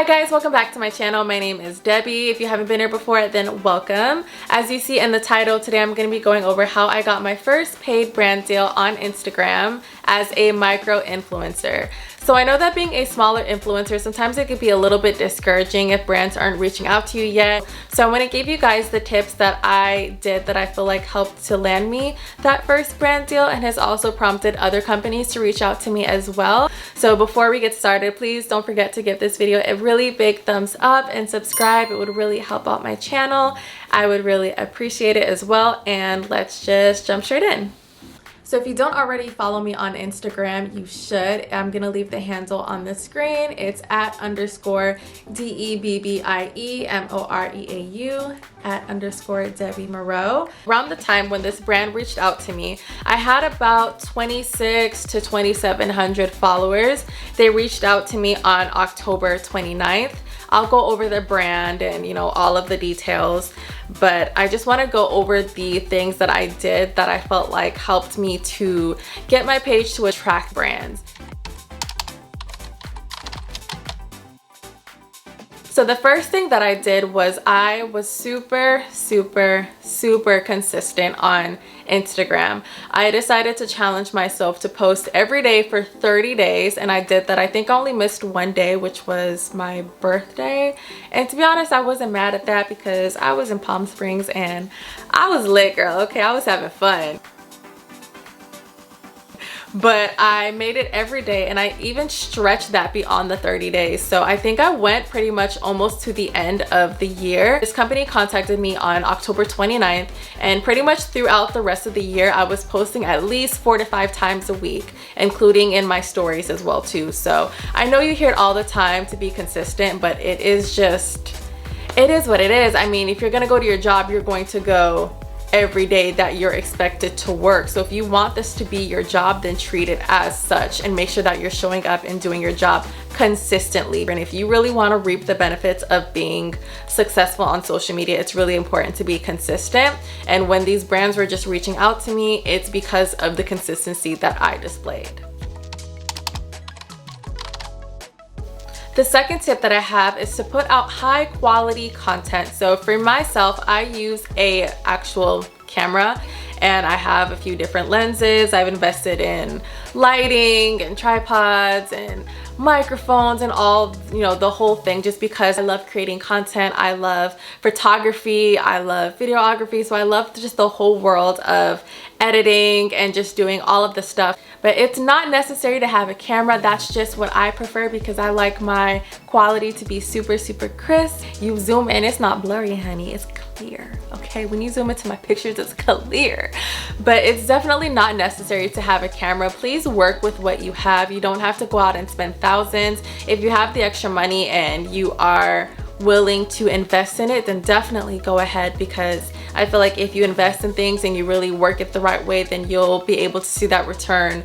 guys, welcome back to my channel. My name is Debbie. If you haven't been here before, then welcome. As you see in the title, today I'm going to be going over how I got my first paid brand deal on Instagram as a micro influencer. So I know that being a smaller influencer, sometimes it could be a little bit discouraging if brands aren't reaching out to you yet. So I'm going to give you guys the tips that I did that I feel like helped to land me that first brand deal and has also prompted other companies to reach out to me as well. So before we get started, please don't forget to give this video a really big thumbs up and subscribe. It would really help out my channel. I would really appreciate it as well. And let's just jump straight in. So if you don't already follow me on Instagram, you should. I'm gonna leave the handle on the screen. It's @_DEBBIEMOREAU @_ Debbie Around the time when this brand reached out to me, I had about 26 to 2,700 followers. They reached out to me on October 29th. I'll go over the brand and all of the details, but I just want to go over the things that I did that I felt like helped me to get my page to attract brands. So the first thing that I did was I was super consistent on Instagram. I decided to challenge myself to post every day for 30 days and I did that. I think I only missed one day, which was my birthday. And to be honest, I wasn't mad at that because I was in Palm Springs and I was lit, girl. Okay, I was having fun. But I made it every day and I even stretched that beyond the 30 days. So I think I went pretty much almost to the end of the year. This company contacted me on October 29th and pretty much throughout the rest of the year, I was posting at least 4 to 5 times a week, including in my stories as well too. So I know you hear it all the time to be consistent, but it is what it is. I mean, if you're gonna go to your job, you're going to go every day that you're expected to work. So if you want this to be your job, then treat it as such and make sure that you're showing up and doing your job consistently. And if you really want to reap the benefits of being successful on social media, it's really important to be consistent. And when these brands were just reaching out to me, it's because of the consistency that I displayed. The second tip that I have is to put out high quality content. So for myself, I use a actual camera and I have a few different lenses. I've invested in lighting and tripods and microphones and all, the whole thing, just because I love creating content. I love photography, I love videography, so I love just the whole world of editing and just doing all of the stuff. But it's not necessary to have a camera. That's just what I prefer because I like my quality to be super crisp. You zoom in, it's not blurry, honey, it's clear. Okay, when you zoom into my pictures, it's clear. But it's definitely not necessary to have a camera. Please work with what you have. You don't have to go out and spend thousands. If you have the extra money and you are willing to invest in it, then definitely go ahead, because I feel like if you invest in things and you really work it the right way, then you'll be able to see that return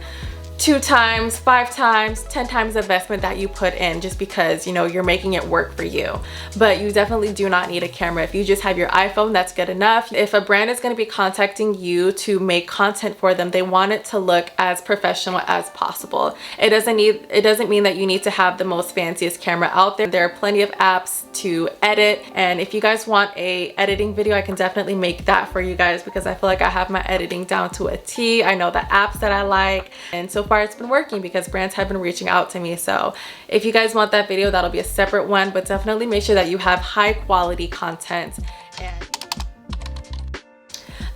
2 times, 5 times, 10 times the investment that you put in, just because you're making it work for you. But you definitely do not need a camera. If you just have your iPhone, that's good enough. If a brand is going to be contacting you to make content for them, they want it to look as professional as possible. It doesn't mean that you need to have the most fanciest camera out there. There are plenty of apps to edit, and if you guys want a editing video, I can definitely make that for you guys, because I feel like I have my editing down to a T. I know the apps that I like, and so far it's been working because brands have been reaching out to me. So if you guys want that video, that'll be a separate one, but definitely make sure that you have high quality content. And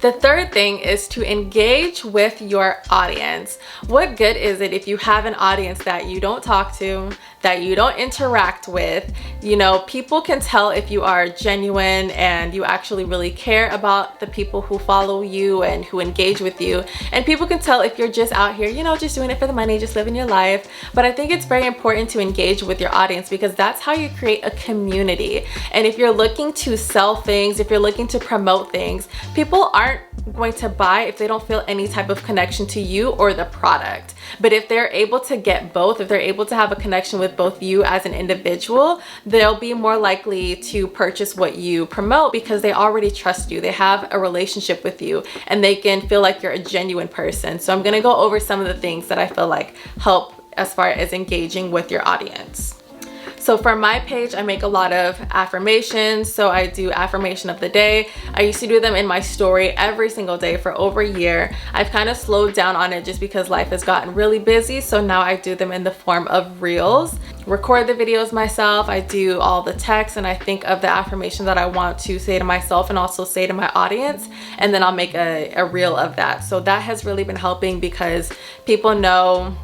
the third thing is to engage with your audience. What good is it if you have an audience that you don't talk to, that you don't interact with? People can tell if you are genuine and you actually really care about the people who follow you and who engage with you. And people can tell if you're just out here, just doing it for the money, just living your life. But I think it's very important to engage with your audience, because that's how you create a community. And if you're looking to sell things, if you're looking to promote things, people aren't going to buy if they don't feel any type of connection to you or the product. But if they're able to get both, if they're able to have a connection with both you as an individual, they'll be more likely to purchase what you promote because they already trust you. They have a relationship with you and they can feel like you're a genuine person. So I'm gonna go over some of the things that I feel like help as far as engaging with your audience. So for my page, I make a lot of affirmations. So I do affirmation of the day. I used to do them in my story every single day for over a year. I've kind of slowed down on it just because life has gotten really busy. So now I do them in the form of reels. Record the videos myself. I do all the text, and I think of the affirmation that I want to say to myself and also say to my audience, and then I'll make a reel of that. So that has really been helping because people know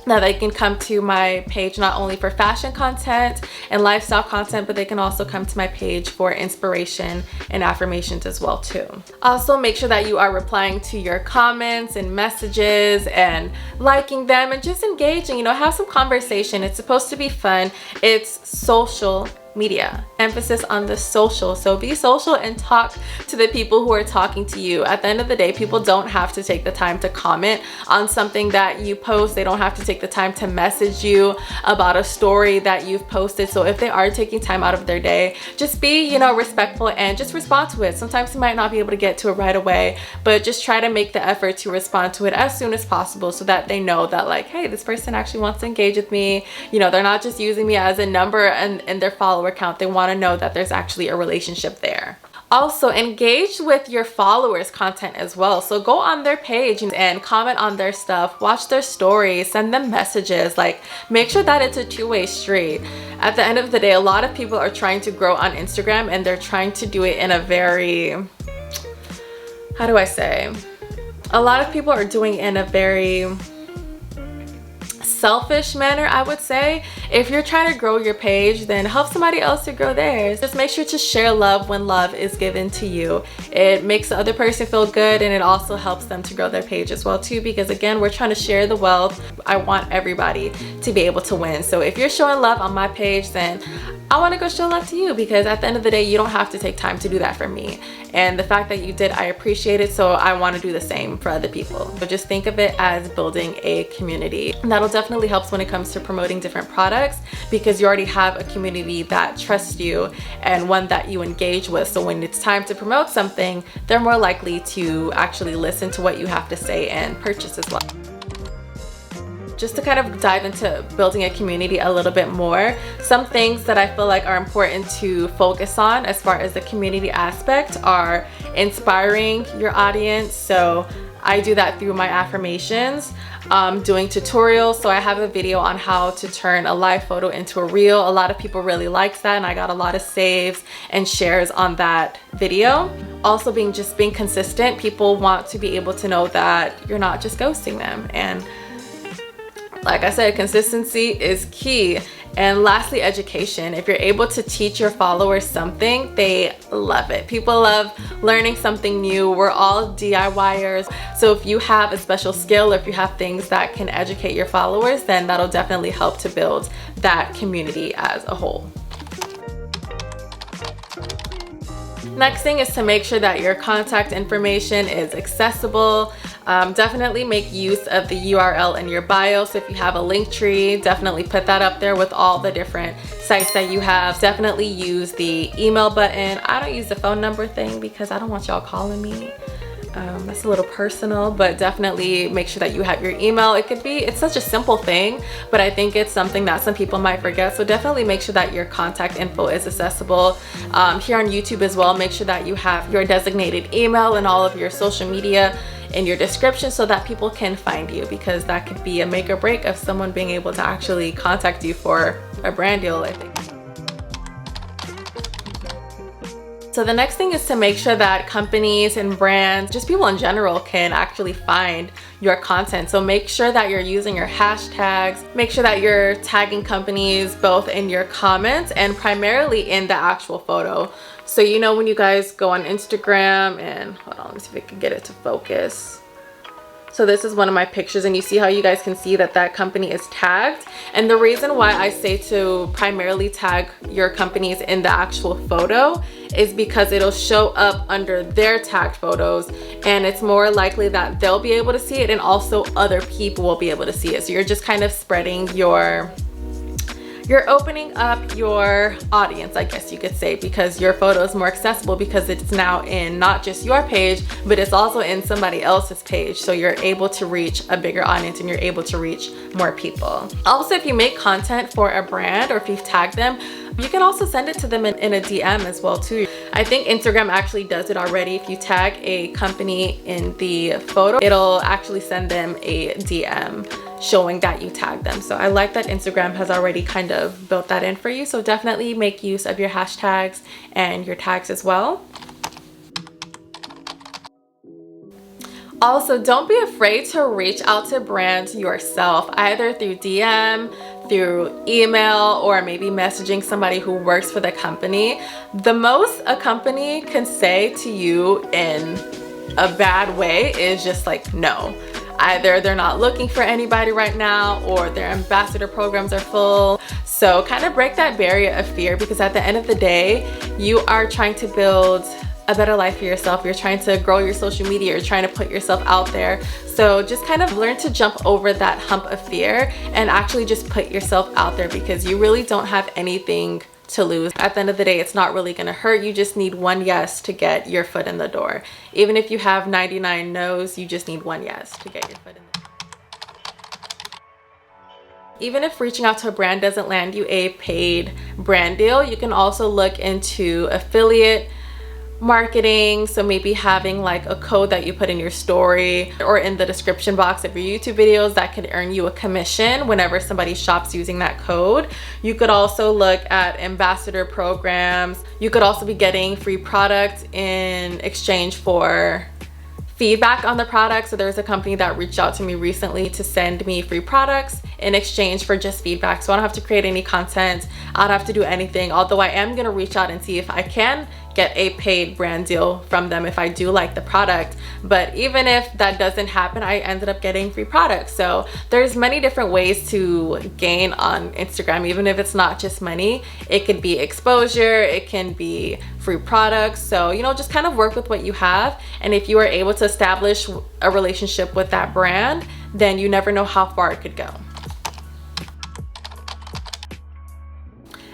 that they can come to my page not only for fashion content and lifestyle content, but they can also come to my page for inspiration and affirmations as well too. Also, make sure that you are replying to your comments and messages and liking them and just engaging, you know, have some conversation. It's supposed to be fun. It's social media, emphasis on the social. So be social and talk to the people who are talking to you. At the end of the day, people don't have to take the time to comment on something that you post. They don't have to take the time to message you about a story that you've posted. So if they are taking time out of their day, just be, you know, respectful and just respond to it. Sometimes you might not be able to get to it right away, but just try to make the effort to respond to it as soon as possible so that they know that, like, hey, this person actually wants to engage with me. You know, they're not just using me as a number and their follower count. They want to know that there's actually a relationship there. Also, engage with your followers' content as well. So go on their page and comment on their stuff, watch their stories, send them messages. Like, make sure that it's a two-way street. At the end of the day, a lot of people are trying to grow on Instagram, and they're trying to do it in a very, how do I say? A lot of people are doing it in a very selfish manner, I would say. If you're trying to grow your page, then help somebody else to grow theirs. Just make sure to share love when love is given to you. It makes the other person feel good, and it also helps them to grow their page as well too, because again, we're trying to share the wealth. I want everybody to be able to win. So if you're showing love on my page, then I want to go show love to you, because at the end of the day, you don't have to take time to do that for me. And the fact that you did, I appreciate it. So I want to do the same for other people. So just think of it as building a community. And that'll definitely help when it comes to promoting different products, because you already have a community that trusts you and one that you engage with. So when it's time to promote something, they're more likely to actually listen to what you have to say and purchase as well. Just to kind of dive into building a community a little bit more, some things that I feel like are important to focus on as far as the community aspect are inspiring your audience. So I do that through my affirmations, doing tutorials. So I have a video on how to turn a live photo into a reel. A lot of people really liked that, and I got a lot of saves and shares on that video. Also being consistent. People want to be able to know that you're not just ghosting them. And like I said, consistency is key. And lastly, education. If you're able to teach your followers something, they love it. People love learning something new. We're all DIYers. So if you have a special skill, or if you have things that can educate your followers, then that'll definitely help to build that community as a whole. Next thing is to make sure that your contact information is accessible. Definitely make use of the URL in your bio. So if you have a link tree, definitely put that up there with all the different sites that you have. Definitely use the email button. I don't use the phone number thing because I don't want y'all calling me. That's a little personal, but definitely make sure that you have your email. It's such a simple thing, but I think it's something that some people might forget. So definitely make sure that your contact info is accessible. Here on YouTube as well, make sure that you have your designated email and all of your social media in your description so that people can find you, because that could be a make or break of someone being able to actually contact you for a brand deal, I think. So the next thing is to make sure that companies and brands, just people in general, can actually find your content. So make sure that you're using your hashtags, make sure that you're tagging companies both in your comments and primarily in the actual photo. So you know, when you guys go on Instagram, and hold on, let me see if I can get it to focus. So this is one of my pictures, and you see how you guys can see that that company is tagged. And the reason why I say to primarily tag your companies in the actual photo is because it'll show up under their tagged photos, and it's more likely that they'll be able to see it, and also other people will be able to see it. So you're just kind of spreading your you're opening up your audience, I guess you could say, because your photo is more accessible because it's now in not just your page, but it's also in somebody else's page. So you're able to reach a bigger audience and you're able to reach more people. Also, if you make content for a brand or if you've tagged them, you can also send it to them in a DM as well too. I think Instagram actually does it already. If you tag a company in the photo, it'll actually send them a DM showing that you tagged them. So I like that Instagram has already kind of built that in for you. So definitely make use of your hashtags and your tags as well. Also, don't be afraid to reach out to brands yourself, either through DM, through email, or maybe messaging somebody who works for the company. The most a company can say to you in a bad way is just like no. Either they're not looking for anybody right now or their ambassador programs are full. So kind of break that barrier of fear, because at the end of the day, you are trying to build a better life for yourself. You're trying to grow your social media. You're trying to put yourself out there. So just kind of learn to jump over that hump of fear and actually just put yourself out there, because you really don't have anything to lose. At the end of the day, it's not really going to hurt. You just need one yes to get your foot in the door. Even if you have 99 no's, you just need one yes to get your foot in the door. Even if reaching out to a brand doesn't land you a paid brand deal, you can also look into affiliate marketing. So maybe having like a code that you put in your story or in the description box of your YouTube videos that could earn you a commission whenever somebody shops using that code. You could also look at ambassador programs. You could also be getting free product in exchange for feedback on the product. So there's a company that reached out to me recently to send me free products in exchange for just feedback. So I don't have to create any content. I don't have to do anything, although I am gonna reach out and see if I can get a paid brand deal from them if I do like the product. But even if that doesn't happen, I ended up getting free products. So there's many different ways to gain on Instagram, even if it's not just money. It could be exposure, it can be free products. So, you know, just kind of work with what you have. And if you are able to establish a relationship with that brand, then you never know how far it could go.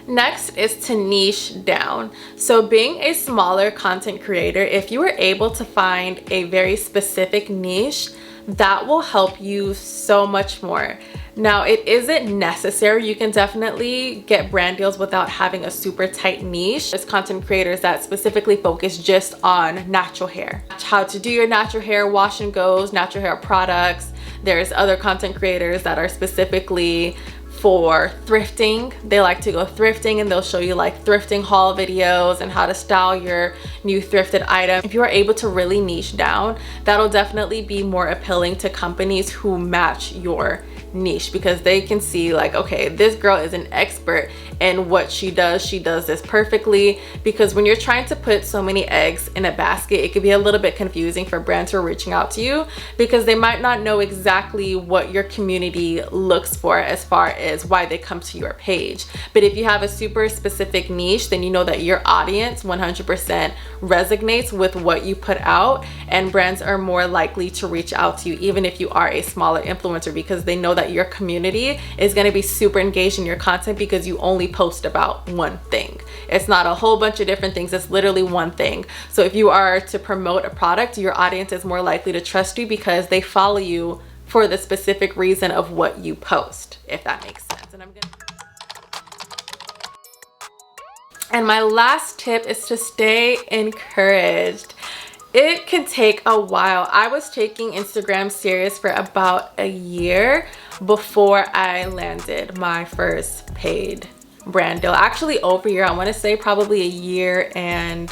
Next is to niche down. So being a smaller content creator, if you are able to find a very specific niche, that will help you so much more. Now, it isn't necessary. You can definitely get brand deals without having a super tight niche. There's content creators that specifically focus just on natural hair. How to do your natural hair, wash and goes, natural hair products. There's other content creators that are specifically for thrifting. They like to go thrifting and they'll show you like thrifting haul videos and how to style your new thrifted item. If you are able to really niche down, that'll definitely be more appealing to companies who match your niche, because they can see like, okay, this girl is an expert in what she does this perfectly. Because when you're trying to put so many eggs in a basket, it could be a little bit confusing for brands who are reaching out to you, because they might not know exactly what your community looks for as far as why they come to your page. But if you have a super specific niche, then you know that your audience 100% resonates with what you put out, and brands are more likely to reach out to you even if you are a smaller influencer, because they know that your community is going to be super engaged in your content because you only post about one thing. It's not a whole bunch of different things, it's literally one thing. So if you are to promote a product, your audience is more likely to trust you because they follow you for the specific reason of what you post, if that makes sense. And my last tip is to stay encouraged. It can take a while. I was taking Instagram serious for about a year before I landed my first paid brand deal. Actually over a year. I want to say probably a year and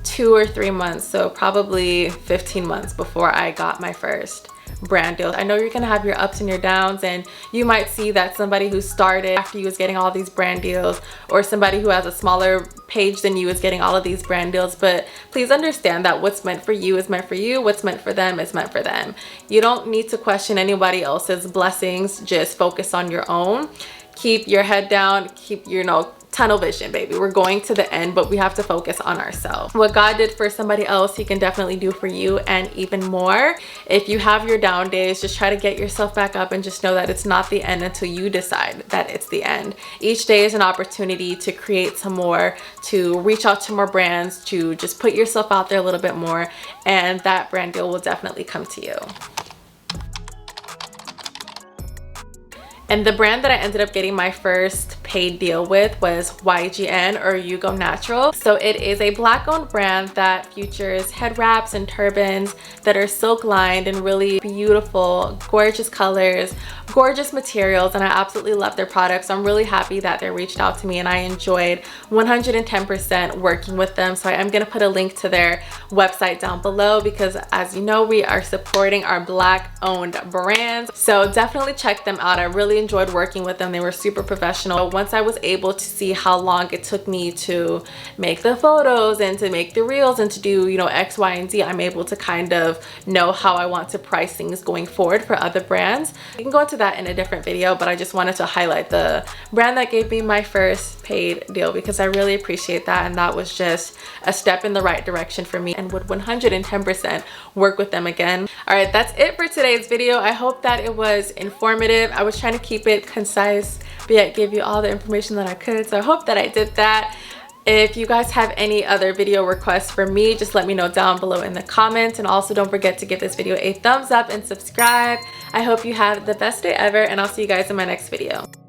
2 or 3 months. So probably 15 months before I got my first brand deal. I know you're gonna have your ups and your downs, and you might see that somebody who started after you is getting all these brand deals, or somebody who has a smaller page than you is getting all of these brand deals. But please understand that what's meant for you is meant for you, what's meant for them is meant for them. You don't need to question anybody else's blessings, just focus on your own. Keep your head down, keep, you know, tunnel vision, baby. We're going to the end, but we have to focus on ourselves. What God did for somebody else, he can definitely do for you, and even more. If you have your down days, just try to get yourself back up and just know that it's not the end until you decide that it's the end. Each day is an opportunity to create some more, to reach out to more brands, to just put yourself out there a little bit more, and that brand deal will definitely come to you. And the brand that I ended up getting my first paid deal with was YGN, or You Go Natural. So it is a Black owned brand that features head wraps and turbans that are silk lined and really beautiful, gorgeous colors, gorgeous materials, and I absolutely love their products. So I'm really happy that they reached out to me, and I enjoyed 110% working with them. So I am going to put a link to their website down below, because as you know, we are supporting our Black owned brands. So definitely check them out. I really enjoyed working with them. They were super professional. Once I was able to see how long it took me to make the photos and to make the reels and to do, you know, X, Y, and Z, I'm able to kind of know how I want to price things going forward for other brands. We can go into that in a different video, but I just wanted to highlight the brand that gave me my first paid deal, because I really appreciate that, and that was just a step in the right direction for me, and would 110% work with them again. All right, that's it for today's video. I hope that it was informative. I was trying to keep it concise, but yet give you all the information that I could, so I hope that I did that. If you guys have any other video requests for me, just let me know down below in the comments, and also don't forget to give this video a thumbs up and subscribe. I hope you have the best day ever, and I'll see you guys in my next video.